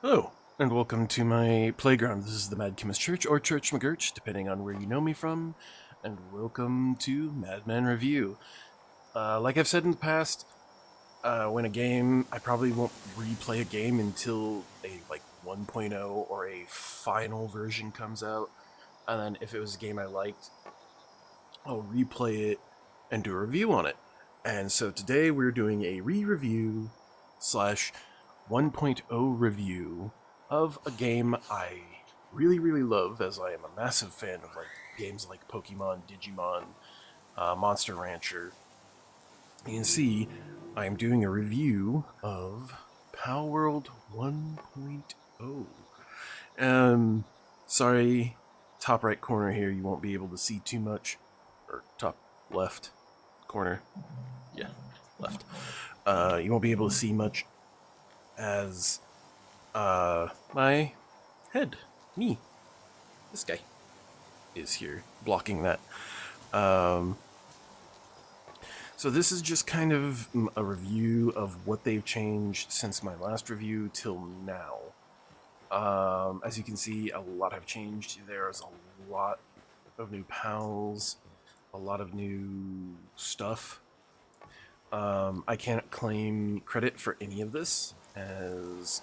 Hello, and welcome to my playground. This is the Mad Chemist Church, or Church McGurch, depending on where you know me from, and welcome to Madman Review. Like I've said in the past, when a game, I probably won't replay a game until a 1.0 or a final version comes out, and then if it was a game I liked, I'll replay it and do a review on it. And so today we're doing a re-review slash 1.0 review of a game I really love, as I am a massive fan of games like Pokemon, Digimon, Monster Rancher. You can see I am doing a review of Palworld 1.0. Sorry, top right corner here, you won't be able to see too much, or top left corner, yeah, left. You won't be able to see much as my head, me, this guy, is here blocking that. Um, so this is just kind of a review of what they've changed since my last review till now. As you can see, a lot have changed. There's a lot of new pals, a lot of new stuff. I can't claim credit for any of this, as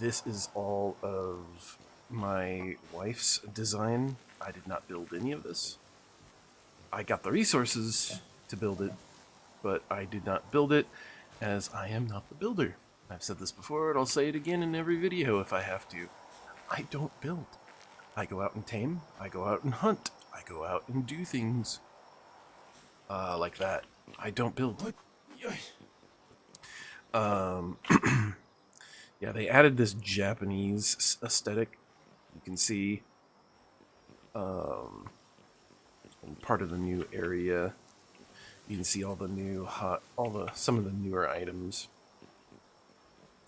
this is all of my wife's design. I did not build any of this. I got the resources to build it, but I did not build it, as I am not the builder. I've said this before, and I'll say it again in every video if I have to. I don't build. I go out and tame, I go out and hunt, I go out and do things like that. I don't build. Um, yeah, they added this Japanese aesthetic. You can see part of the new area. You can see all the new some of the newer items,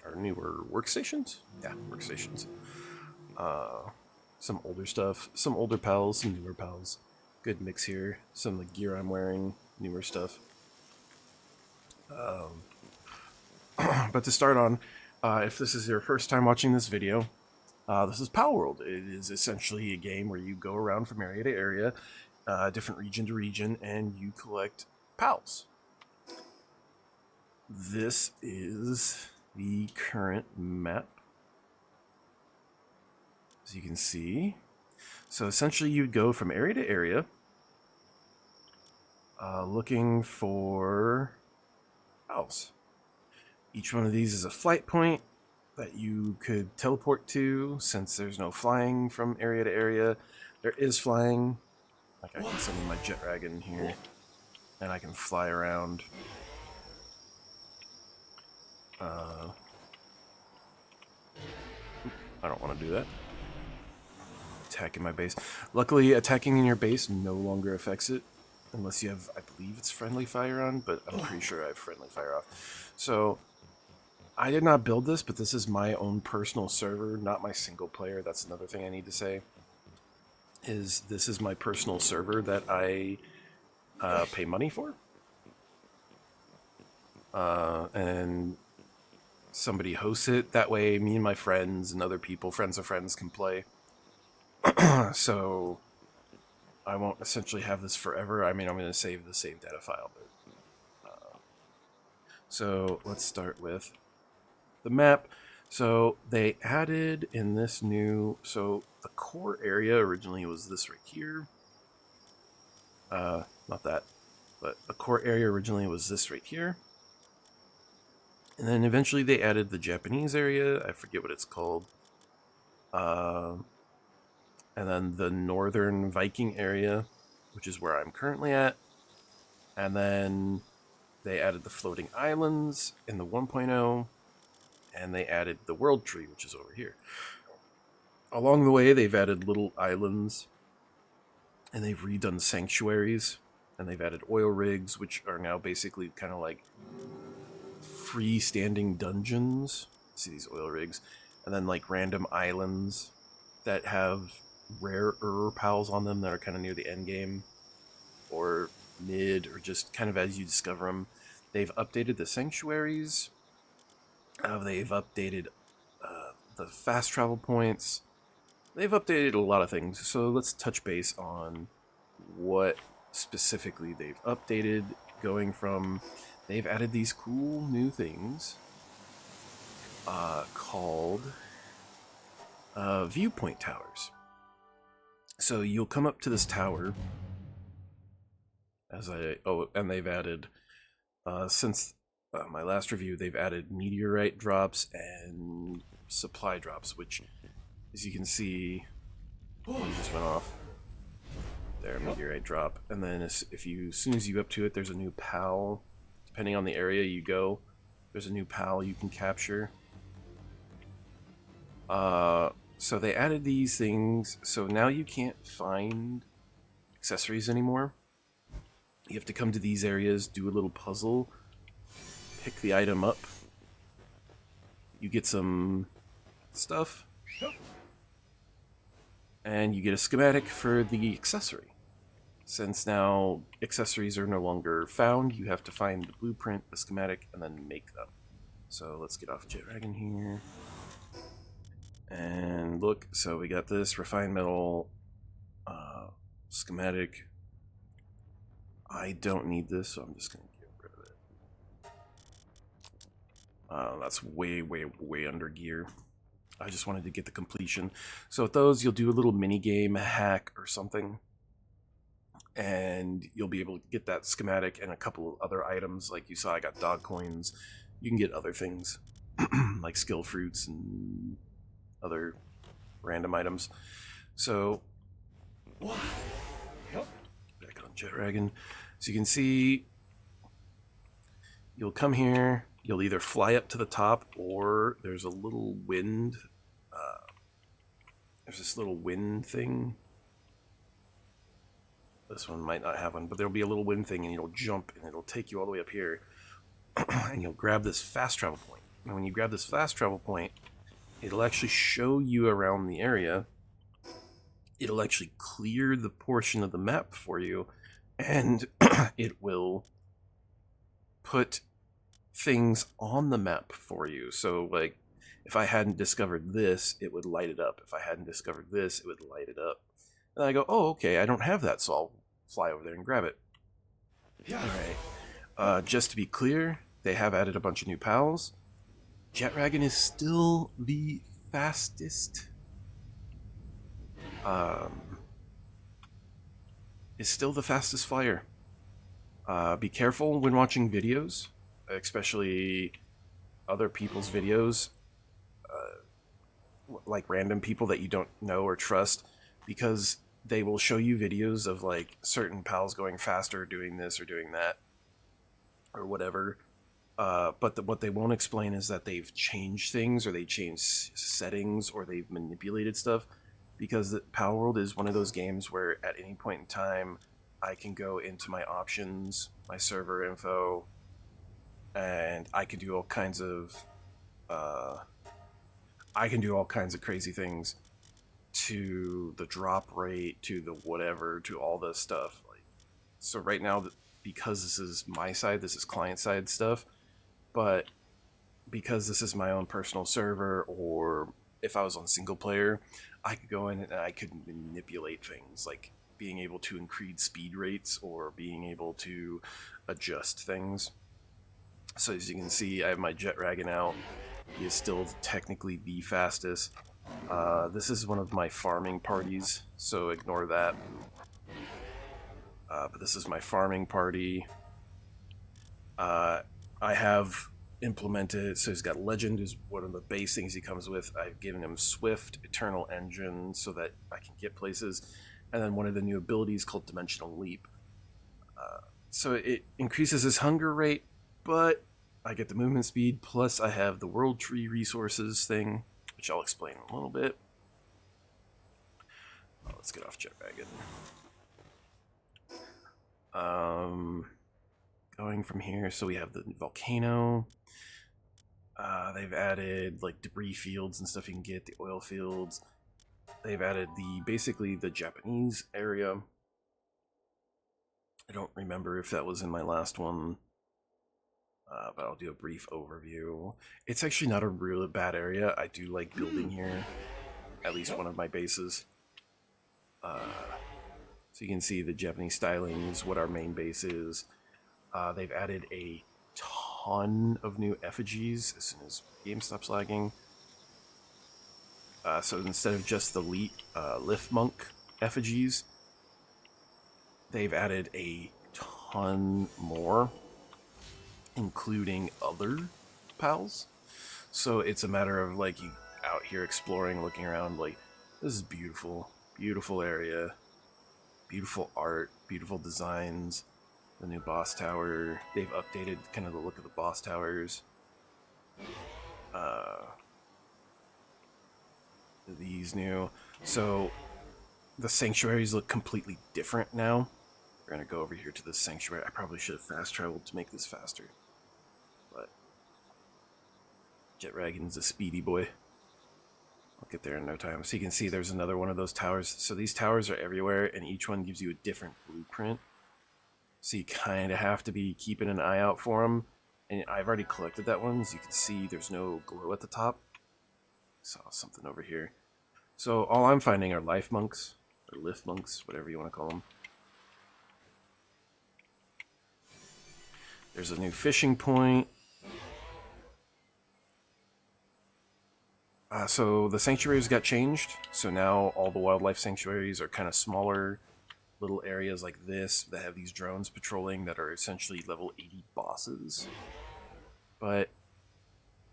or newer workstations. Yeah, workstations. Some older stuff, some older pals, some newer pals. Good mix here. Some of the gear I'm wearing, newer stuff. But to start on, if this is your first time watching this video, this is Palworld. It is essentially a game where you go around from area to area, different region to region, and you collect pals. This is the current map, as you can see. So essentially you'd go from area to area, looking for pals. Each one of these is a flight point that you could teleport to, since there's no flying from area to area. There is flying. Like, I can summon my jet dragon here, and I can fly around. I don't want to do that. Attack in my base. Luckily, attacking in your base no longer affects it, unless you have, I believe it's friendly fire on, but I'm pretty sure I have friendly fire off. So, I did not build this, but this is my own personal server, not my single player. That's another thing I need to say. This is my personal server that I pay money for. And somebody hosts it. That way, me and my friends and other people, friends of friends, can play. So, I won't essentially have this forever. I mean, I'm going to save the save data file. But, so, let's start with the map. So they added in this new, so the core area originally was this right here. Not that, but the core area originally was this right here. And then eventually they added the Japanese area. I forget what it's called. And then the northern Viking area, which is where I'm currently at. And then they added the floating islands in the 1.0. And they added the world tree, which is over here. Along the way, they've added little islands, and they've redone sanctuaries, and they've added oil rigs, which are now basically kind of like freestanding dungeons. See these oil rigs, and then like random islands that have rarer pals on them that are kind of near the end game, or mid, or just kind of as you discover them. They've updated the sanctuaries. They've updated the fast travel points. They've updated a lot of things, so let's touch base on what specifically they've updated, going from they've added these cool new things called viewpoint towers. So you'll come up to this tower and they've added since my last review, they've added meteorite drops and supply drops, which, as you can see, one just went off. There, meteorite drop, and then as soon as you up to it, there's a new PAL. Depending on the area you go, there's a new PAL you can capture. So they added these things, so now you can't find accessories anymore. You have to come to these areas, do a little puzzle, pick the item up, you get some stuff, and you get a schematic for the accessory. Since now accessories are no longer found, you have to find the blueprint, the schematic, and then make them. So let's get off Jet Dragon here. And look, so we got this refined metal schematic. I don't need this, so I'm just going to get rid of it. That's way, way, way under gear. I just wanted to get the completion. So with those, you'll do a little mini game, hack, or something. And you'll be able to get that schematic and a couple of other items. Like you saw, I got dog coins. You can get other things, like skill fruits and other random items. So, back on Jet Dragon. So you can see, you'll come here, you'll either fly up to the top, or there's a little wind. There's this little wind thing. This one might not have one, but there'll be a little wind thing, and you'll jump, and it'll take you all the way up here. And you'll grab this fast travel point. And when you grab this fast travel point, it'll actually show you around the area. It'll actually clear the portion of the map for you, and it will put things on the map for you. So, like, if I hadn't discovered this, it would light it up. If I hadn't discovered this, it would light it up. And I go, oh, okay, I don't have that, so I'll fly over there and grab it. Yeah. Alright. Just to be clear, they have added a bunch of new pals. Jet Dragon is still the fastest. Is still the fastest flyer. Be careful when watching videos, especially other people's videos, like random people that you don't know or trust, because they will show you videos of like certain pals going faster, doing this or doing that, or whatever. But what they won't explain is that they've changed things, or they changed settings, or they've manipulated stuff. Because Palworld is one of those games where at any point in time, I can go into my options, my server info, and I can do all kinds of crazy things to the drop rate, to the whatever, to all this stuff. Like, so right now, because this is my side, this is client side stuff, but because this is my own personal server, or if I was on single player, I could go in and I could manipulate things, like being able to increase speed rates or being able to adjust things. So as you can see, I have my Jet Dragon out. He is still technically the fastest. This is one of my farming parties, so ignore that. But this is my farming party. I have implemented, so he's got Legend is one of the base things he comes with. I've given him Swift, Eternal Engine, so that I can get places, and then one of the new abilities called Dimensional Leap. So it increases his hunger rate, but I get the movement speed, plus I have the World Tree Resources thing, which I'll explain in a little bit. Let's get off Jet Dragon. Going from here, so we have the volcano. They've added like debris fields and stuff you can get, the oil fields. They've added basically the Japanese area. I don't remember if that was in my last one. but I'll do a brief overview. It's actually not a really bad area. I do like building here, at least one of my bases. So you can see the Japanese stylings, what our main base is. They've added a ton of new effigies as soon as the game stops lagging. So instead of just the Lift Monk effigies, they've added a ton more, including other pals. So it's a matter of like you out here exploring, looking around, like this is beautiful, beautiful area, beautiful art, beautiful designs. The new boss tower, they've updated kind of the look of the boss towers. These new, so the sanctuaries look completely different now. We're gonna go over here to the sanctuary. I probably should have fast traveled to make this faster, but Jet Dragon's a speedy boy. I'll get there in no time. So you can see there's another one of those towers. So these towers are everywhere, and each one gives you a different blueprint. So you kind of have to be keeping an eye out for them. And I've already collected that one. As you can see, there's no glow at the top. Saw something over here. So all I'm finding are life monks, or lift monks, whatever you want to call them. There's a new fishing point. So the sanctuaries got changed. So now all the wildlife sanctuaries are kind of smaller little areas like this that have these drones patrolling that are essentially level 80 bosses. But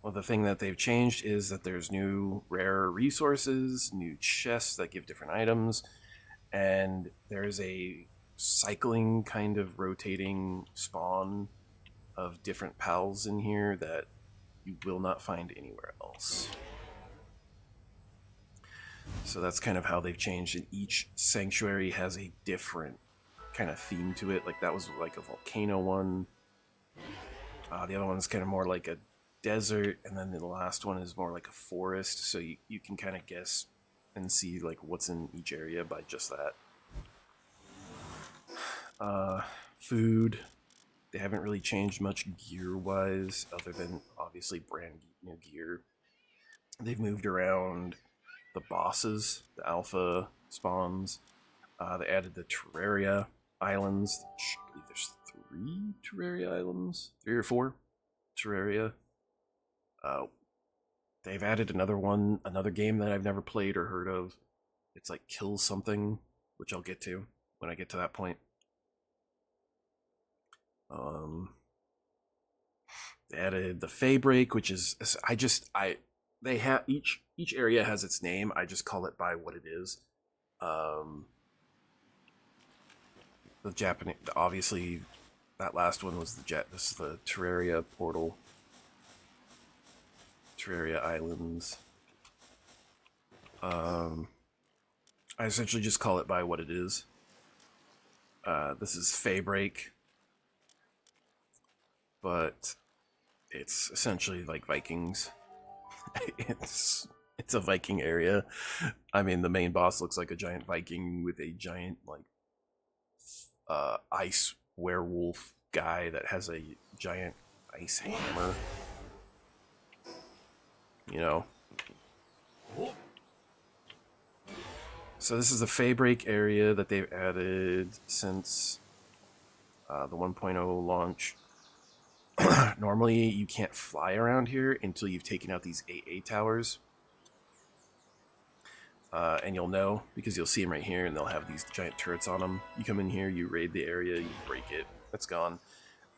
well, the thing that they've changed is that there's new rare resources, new chests that give different items, and there's a cycling kind of rotating spawn of different pals in here that you will not find anywhere else. So that's kind of how they've changed, and each sanctuary has a different kind of theme to it. Like that was like a volcano one. The other one's kind of more like a desert, and then the last one is more like a forest, so you can kind of guess and see like what's in each area by just that. Food, they haven't really changed much gear wise other than obviously brand new gear. They've moved around the bosses, the alpha spawns. They added the Terraria islands. I believe there's 3 Terraria islands, 3 or 4 Terraria. They've added another game that I've never played or heard of. It's like Kill Something, which I'll get to when I get to that point. They added the Fey Break, which is they have each area has its name. I just call it by what it is. The Japanese, obviously, that last one was this is the Terraria portal. Terraria Islands. I essentially just call it by what it is. This is Fey Break, but it's essentially like Vikings. it's a Viking area. I mean, the main boss looks like a giant Viking with a giant like ice werewolf guy that has a giant ice hammer. You know. So this is the Fey Break area that they've added since the 1.0 launch. Normally, you can't fly around here until you've taken out these AA towers. And you'll know because you'll see them right here, and they'll have these giant turrets on them. You come in here, you raid the area, you break it, it's gone.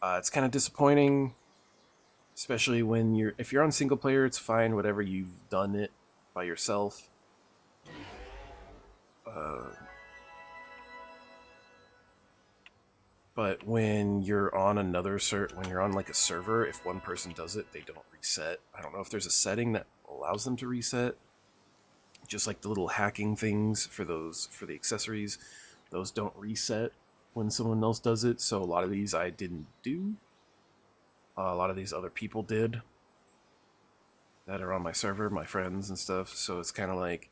It's kind of disappointing, especially when if you're on single player, it's fine, whatever, you've done it by yourself. But when you're on when you're on like a server, if one person does it, they don't reset. I don't know if there's a setting that allows them to reset. Just like the little hacking things for the accessories, those don't reset when someone else does it. So a lot of these I didn't do. A lot of these other people did that are on my server, my friends and stuff. So it's kind of like,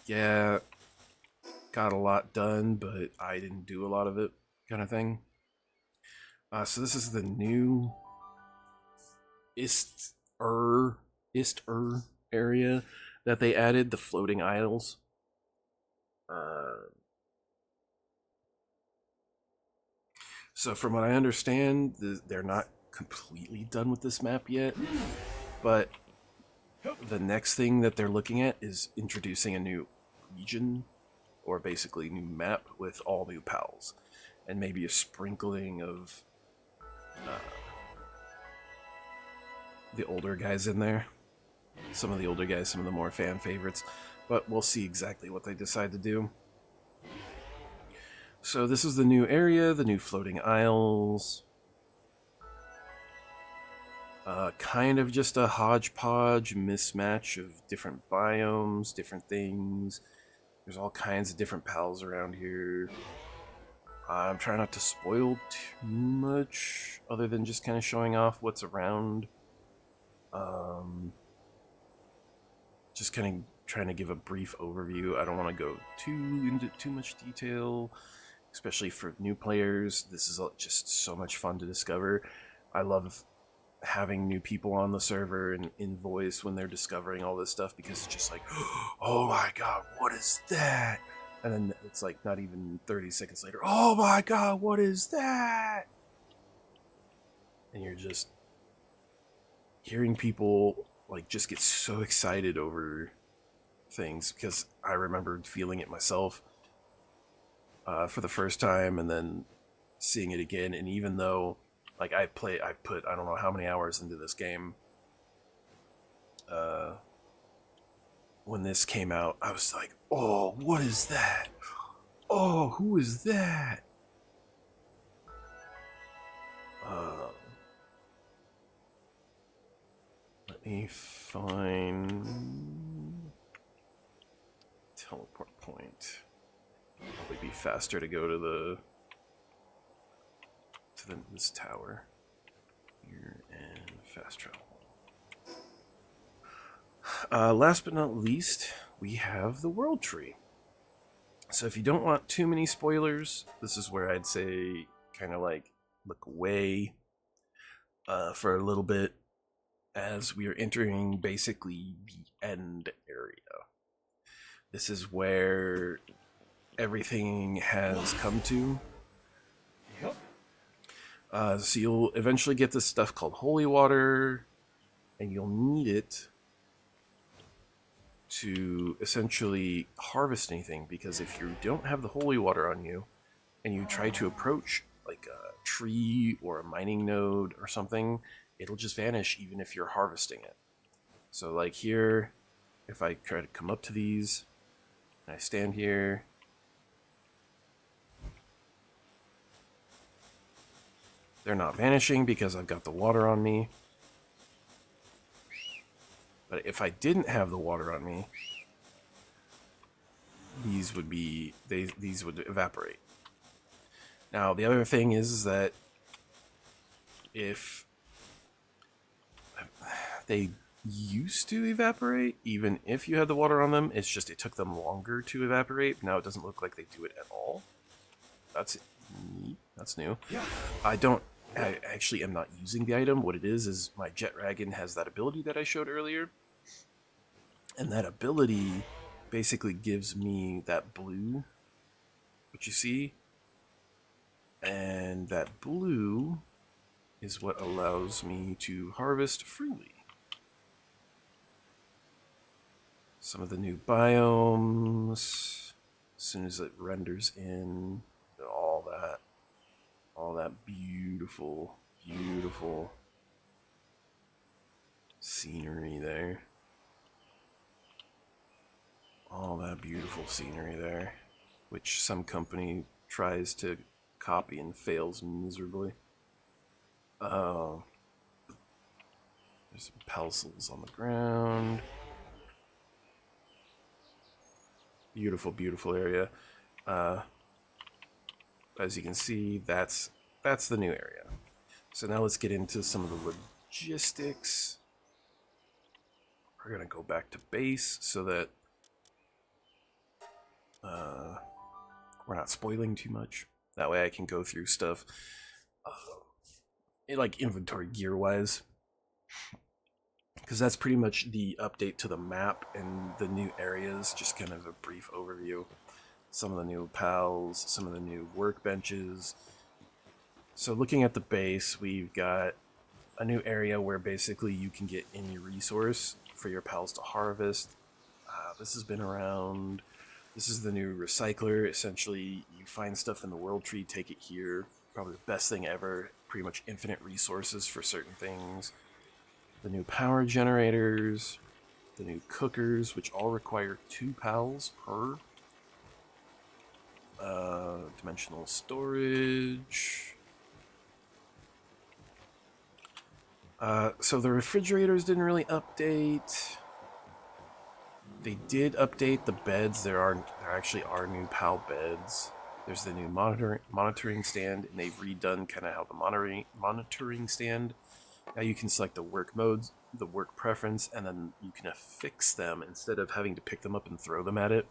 yeah, got a lot done, but I didn't do a lot of it kind of thing. So this is the new Ist-er area that they added, the floating isles. So from what I understand, they're not completely done with this map yet, but the next thing that they're looking at is introducing a new region, or basically new map with all new pals, and maybe a sprinkling of the older guys in there. Some of the older guys, some of the more fan favorites, but we'll see exactly what they decide to do. So this is the new area, the new floating isles. Kind of just a hodgepodge mismatch of different biomes, different things. There's all kinds of different pals around here. I'm trying not to spoil too much, other than just kind of showing off what's around. Just kind of trying to give a brief overview. I don't want to go into too much detail, especially for new players. This is just so much fun to discover. I love having new people on the server and in voice when they're discovering all this stuff, because it's just like, oh my god, what is that? And then it's like not even 30 seconds later, oh my god, what is that? And you're just hearing people like just get so excited over things, because I remember feeling it myself for the first time, and then seeing it again. And even though like I put I don't know how many hours into this game, when this came out, I was like, oh, what is that? Oh, who is that? Let me find teleport point. Probably be faster to go to this tower here and fast travel. Last but not least, we have the world tree. So if you don't want too many spoilers, this is where I'd say kind of like look away for a little bit, as we are entering basically the end area. This is where everything has come to. So you'll eventually get this stuff called holy water, and you'll need it to essentially harvest anything, because if you don't have the holy water on you and you try to approach like a tree or a mining node or something, it'll just vanish even if you're harvesting it. So like here, if I try to come up to these and I stand here, they're not vanishing because I've got the water on me. But if I didn't have the water on me, these would evaporate. Now the other thing is that if they used to evaporate, even if you had the water on them, it's just it took them longer to evaporate. Now it doesn't look like they do it at all. That's neat. That's new. I actually am not using the item. What it is my Jet Dragon has that ability that I showed earlier. And that ability basically gives me that blue, which you see. And that blue is what allows me to harvest freely. Some of the new biomes, as soon as it renders in, all that beautiful, beautiful scenery there. All that beautiful scenery there, which some company tries to copy and fails miserably. There's some parcels on the ground. Beautiful, beautiful area. As you can see, that's the new area. So now let's get into some of the logistics. We're gonna go back to base so that we're not spoiling too much. That way I can go through stuff like inventory gear wise, because that's pretty much the update to the map and the new areas. Just kind of a brief overview. Some of the new pals, some of the new workbenches. So looking at the base, we've got a new area where basically you can get any resource for your pals to harvest. This has been around. This is the new recycler. Essentially, you find stuff in the world tree, take it here. Probably the best thing ever. Pretty much infinite resources for certain things. The new power generators. The new cookers, which all require 2 pals per. Dimensional storage. So the refrigerators didn't really update. They did update the beds. There actually are new PAL beds. There's the new monitoring stand, and they've redone kind of how the monitoring stand. Now you can select the work modes, the work preference, and then you can affix them instead of having to pick them up and throw them at it.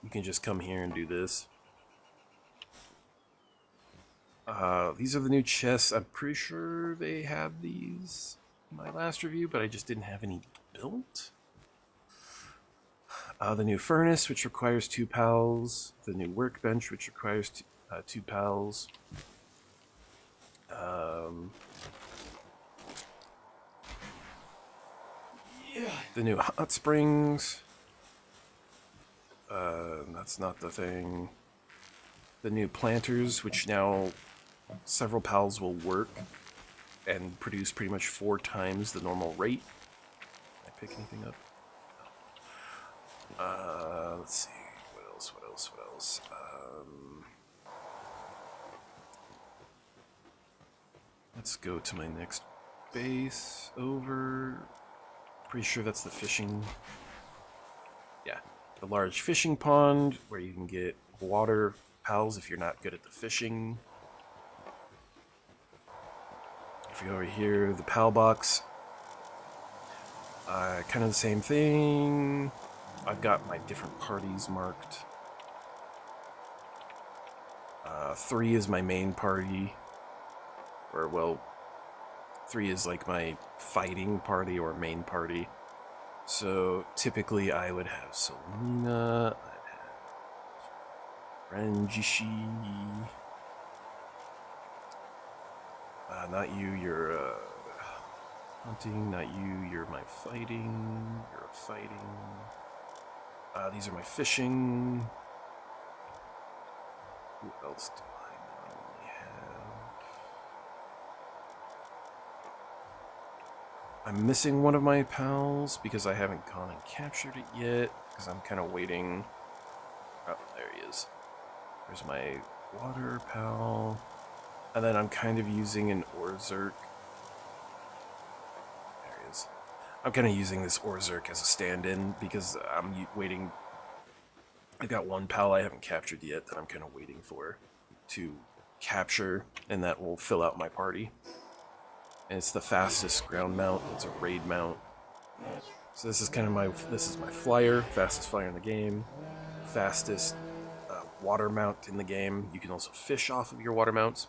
You can just come here and do this. These are the new chests. I'm pretty sure they had these in my last review, but I just didn't have any built. The new furnace, which requires 2 pals. The new workbench, which requires 2 pals. The new hot springs. That's not the thing. The new planters, which now several pals will work and produce pretty much 4 times the normal rate. Can I pick anything up? Let's see. What else? Let's go to my next base over. Pretty sure that's the fishing. Yeah, the large fishing pond where you can get water pals if you're not good at the fishing. If you go over here, the pal box. Kind of the same thing. I've got my different parties marked. 3 is my main party. Or, well, 3 is like my fighting party or main party. So, typically I would have Selena, I'd have Renjishi. Not you, you're hunting. Not you, you're my fighting. You're a fighting. These are my fishing. Who else do I normally have? I'm missing one of my pals because I haven't gone and captured it yet. Because I'm kind of waiting. Oh, there he is. There's my water pal. And then I'm kind of using an Orzerk. There he is. I'm kind of using this Orzerk as a stand-in because I'm waiting. I've got one pal I haven't captured yet that I'm kind of waiting for to capture, and that will fill out my party. And it's the fastest ground mount. It's a raid mount. So this is kind of my flyer, fastest flyer in the game, fastest water mount in the game. You can also fish off of your water mounts.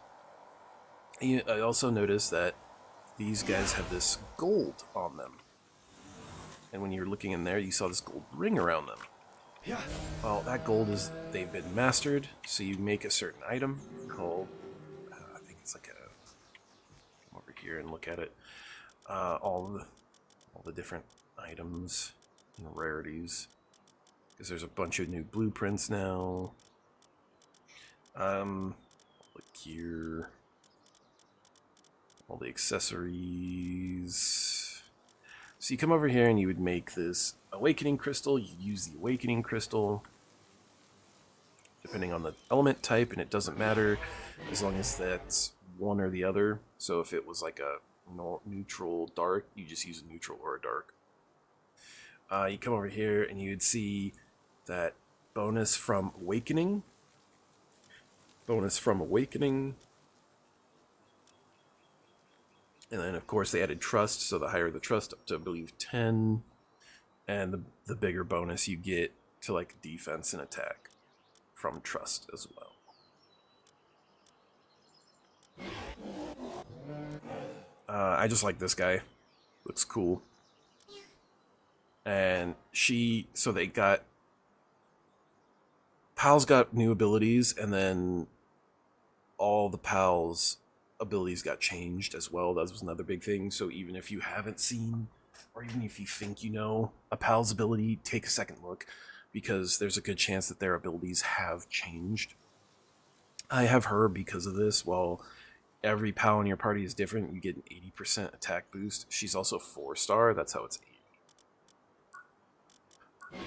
I also noticed that these guys have this gold on them. And when you're looking in there, you saw this gold ring around them. Yeah. Well, that gold is, they've been mastered, so you make a certain item called, I think it's like a, come over here and look at it, all the different items and rarities, because there's a bunch of new blueprints now, all the gear, all the accessories. So you come over here and you would make this awakening crystal. You use the awakening crystal depending on the element type, and it doesn't matter as long as that's one or the other. So if it was like a neutral dark, you just use a neutral or a dark. You come over here and you would see that bonus from awakening. Bonus from awakening. And then, of course, they added trust, so the higher the trust, up to, I believe, 10. And the bigger bonus you get to, like, defense and attack from trust as well. I just like this guy. Looks cool. And so they got, pals got new abilities, and then all the pals' abilities got changed as well. That was another big thing. So even if you haven't seen, or even if you think you know a pal's ability, take a second look, because there's a good chance that their abilities have changed. I have her because of this. While every pal in your party is different, you get an 80% attack boost. She's also 4-star. That's how it's 80.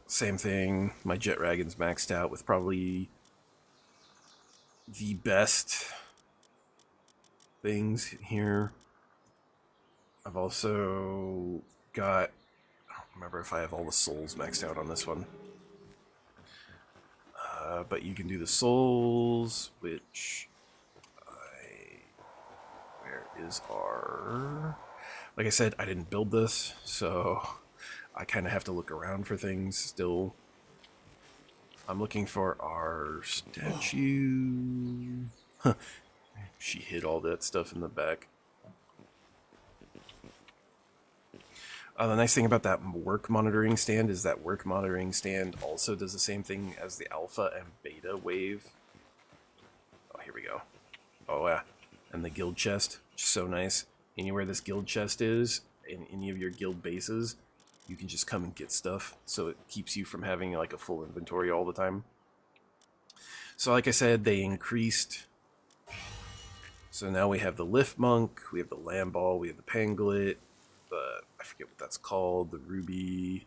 Same thing. My Jet Dragon's maxed out with probably the best things here. I've also got, I don't remember if I have all the souls maxed out on this one. But you can do the souls, which where is our... Like I said, I didn't build this, so I kind of have to look around for things still. I'm looking for our statue. She hid all that stuff in the back. The nice thing about that work monitoring stand is that work monitoring stand also does the same thing as the alpha and beta wave. Oh, here we go. Oh, yeah. And the guild chest, so nice. Anywhere this guild chest is, in any of your guild bases, you can just come and get stuff. So it keeps you from having like a full inventory all the time. So like I said, they increased. So now we have the Lift Monk, we have the Lamball, we have the Panglet, I forget what that's called, the Ruby.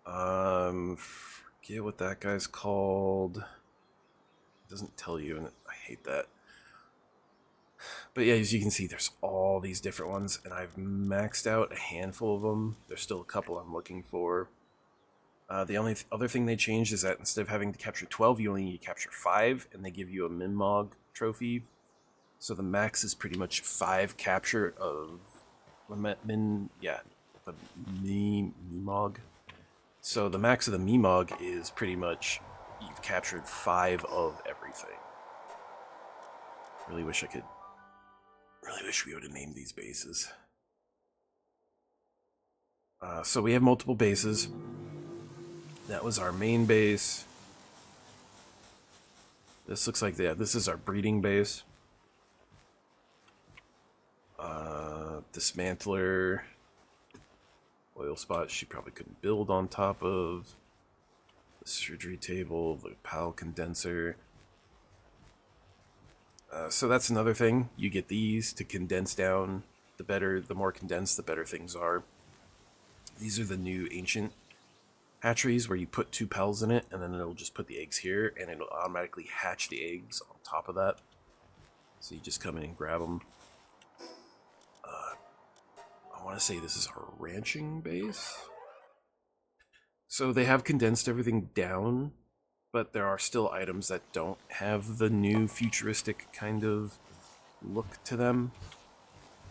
Forget what that guy's called. It doesn't tell you, and I hate that. But yeah, as you can see, there's all these different ones, and I've maxed out a handful of them. There's still a couple I'm looking for. The only other thing they changed is that instead of having to capture 12, you only need to capture 5, and they give you a Minmog trophy. So the max is pretty much 5 capture of the Mimog. So the max of the Mimog is pretty much you've captured 5 of everything. Really wish we would have named these bases. So we have multiple bases. That was our main base. This looks like this is our breeding base. Dismantler. Oil spot she probably couldn't build on top of. The surgery table, the PAL condenser. So that's another thing. You get these to condense down. The more condensed, the better things are. These are the new ancient hatcheries where you put 2 pals in it, and then it'll just put the eggs here, and it'll automatically hatch the eggs on top of that. So you just come in and grab them. I want to say this is our ranching base. So they have condensed everything down, but there are still items that don't have the new futuristic kind of look to them.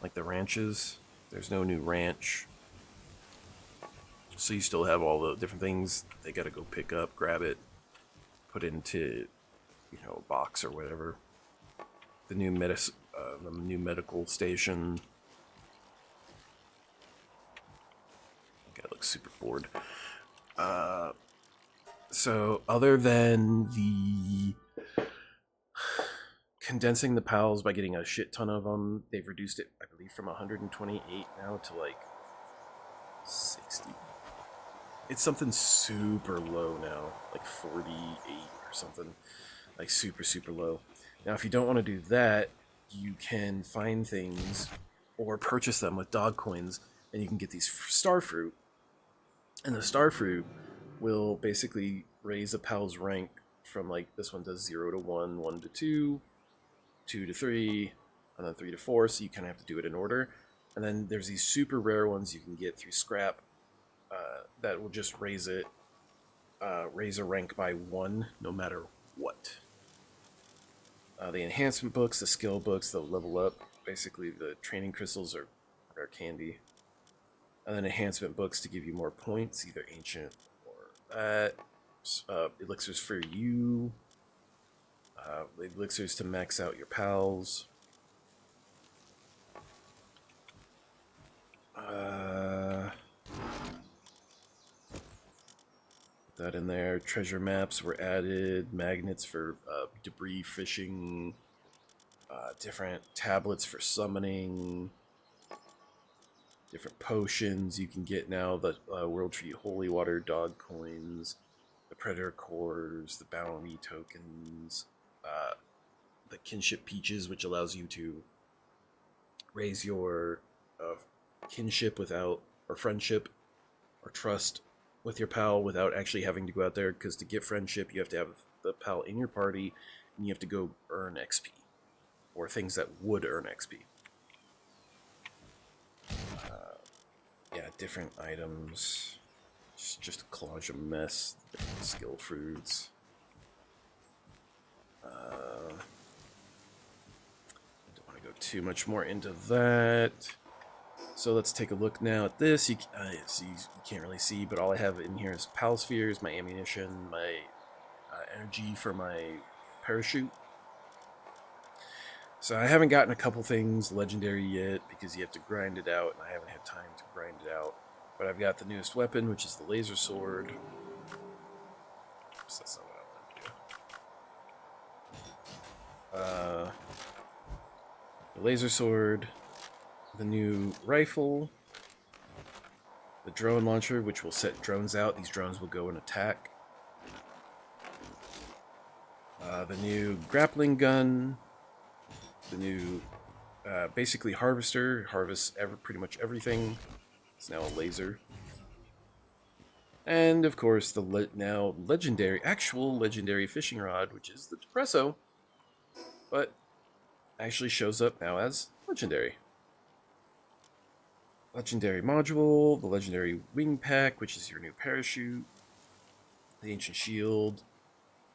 Like the ranches. There's no new ranch. So you still have all the different things they gotta go pick up, grab it, put into, a box or whatever. The new medical station. Guy looks super bored. So other than the condensing the pals by getting a shit ton of them, they've reduced it, I believe, from 128 now to like 60. It's something super low now, like 48 or something, like super, super low. Now, if you don't want to do that, you can find things or purchase them with dog coins, and you can get these star fruit. And the star fruit will basically raise a pal's rank from, like, this one does 0 to 1, 1 to 2, 2 to 3, and then 3 to 4, so you kind of have to do it in order. And then there's these super rare ones you can get through scrap that will just raise a rank by 1 no matter what. The enhancement books, the skill books, they'll level up. Basically, the training crystals are candy. And then enhancement books to give you more points, either ancient or that. Elixirs for you. Elixirs to max out your pals. Put that in there. Treasure maps were added. Magnets for debris fishing. Different tablets for summoning. Different potions you can get now. The World Tree Holy Water Dog coins. The Predator cores. The Bounty tokens. The Kinship Peaches, which allows you to raise your kinship without, or friendship, or trust with your pal without actually having to go out there, because to get friendship you have to have the pal in your party and you have to go earn XP or things that would earn XP. Yeah, different items. Just a collage of mess. Skill fruits. Don't want to go too much more into that. So let's take a look now at this. You can't really see, but all I have in here is pal spheres, my ammunition, my energy for my parachute. So I haven't gotten a couple things legendary yet because you have to grind it out, and I haven't had time to grind it out. But I've got the newest weapon, which is the laser sword. Oops, that's not what I want to do. The laser sword, the new rifle, the drone launcher, which will set drones out. These drones will go and attack. The new grappling gun, the new basically harvester, harvests pretty much everything. It's now a laser. And of course the now actual legendary fishing rod, which is the Depresso, but actually shows up now as legendary. Legendary module, the legendary wing pack, which is your new parachute, the ancient shield,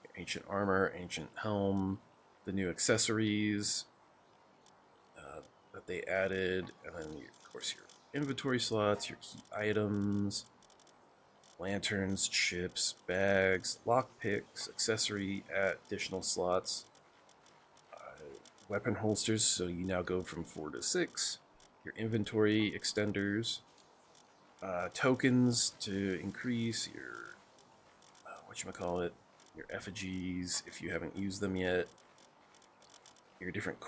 your ancient armor, ancient helm, the new accessories that they added, and then of course your inventory slots, your key items, lanterns, chips, bags, lockpicks, accessory additional slots, weapon holsters, so you now go from 4 to 6. Your inventory extenders, tokens to increase your whatchamacallit, your effigies if you haven't used them yet, your different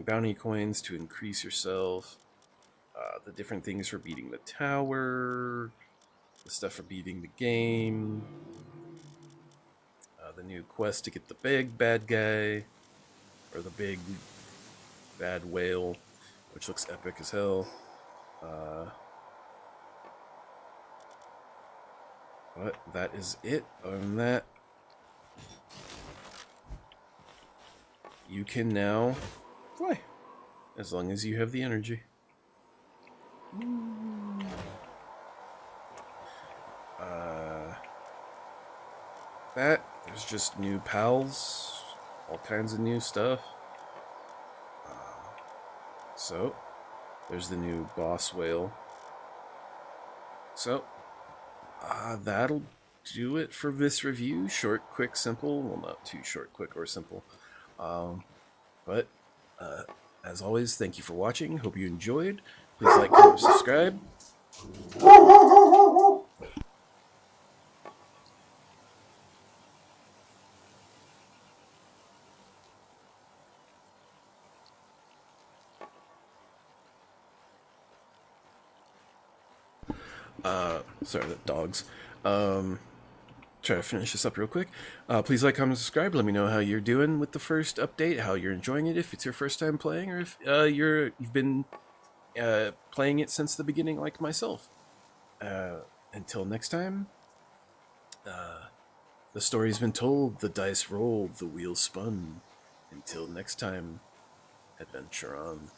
bounty coins to increase yourself, the different things for beating the tower, the stuff for beating the game, the new quest to get the big bad guy, or the big bad whale, which looks epic as hell. But that is it. Other than that, you can now fly, as long as you have the energy. There's just new pals, all kinds of new stuff. So, there's the new boss whale. So, that'll do it for this review. Short, quick, simple. Well, not too short, quick, or simple. But, as always, thank you for watching. Hope you enjoyed. Please like, comment, subscribe. Sorry, the dogs. Try to finish this up real quick. Please like, comment, subscribe. Let me know how you're doing with the first update, how you're enjoying it, if it's your first time playing, or if you've been playing it since the beginning, like myself. Until next time, the story's been told, the dice rolled, the wheel spun. Until next time, adventure on.